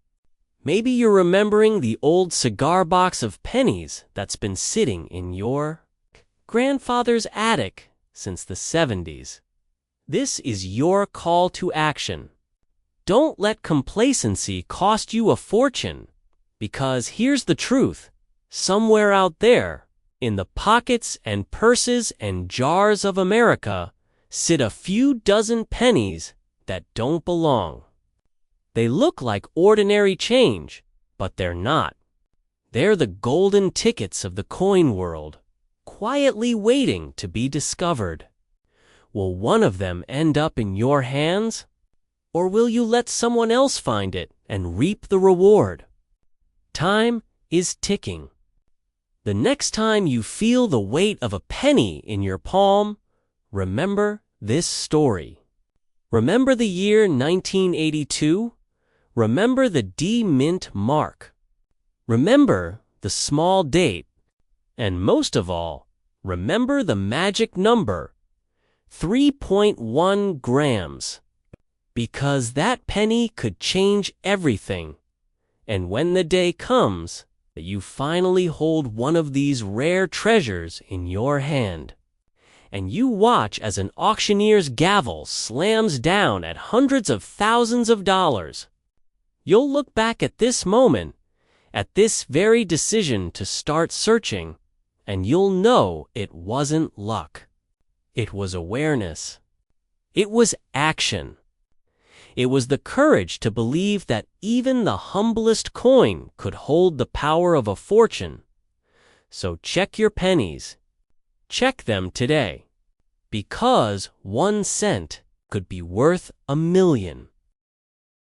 Maybe you're remembering the old cigar box of pennies that's been sitting in your grandfather's attic since the 70s. This is your call to action. Don't let complacency cost you a fortune, because here's the truth. Somewhere out there, in the pockets and purses and jars of America, sit a few dozen pennies that don't belong. They look like ordinary change, but they're not. They're the golden tickets of the coin world, quietly waiting to be discovered. Will one of them end up in your hands? Or will you let someone else find it and reap the reward? Time is ticking. The next time you feel the weight of a penny in your palm, remember this story. Remember the year 1982? Remember the D-Mint mark. Remember the small date. And most of all, remember the magic number, 3.1 grams. Because that penny could change everything. And when the day comes that you finally hold one of these rare treasures in your hand, and you watch as an auctioneer's gavel slams down at hundreds of thousands of dollars, you'll look back at this moment, at this very decision to start searching, and you'll know it wasn't luck. It was awareness. It was action. It was the courage to believe that even the humblest coin could hold the power of a fortune. So check your pennies. Check them today. Because 1 cent could be worth $1 million.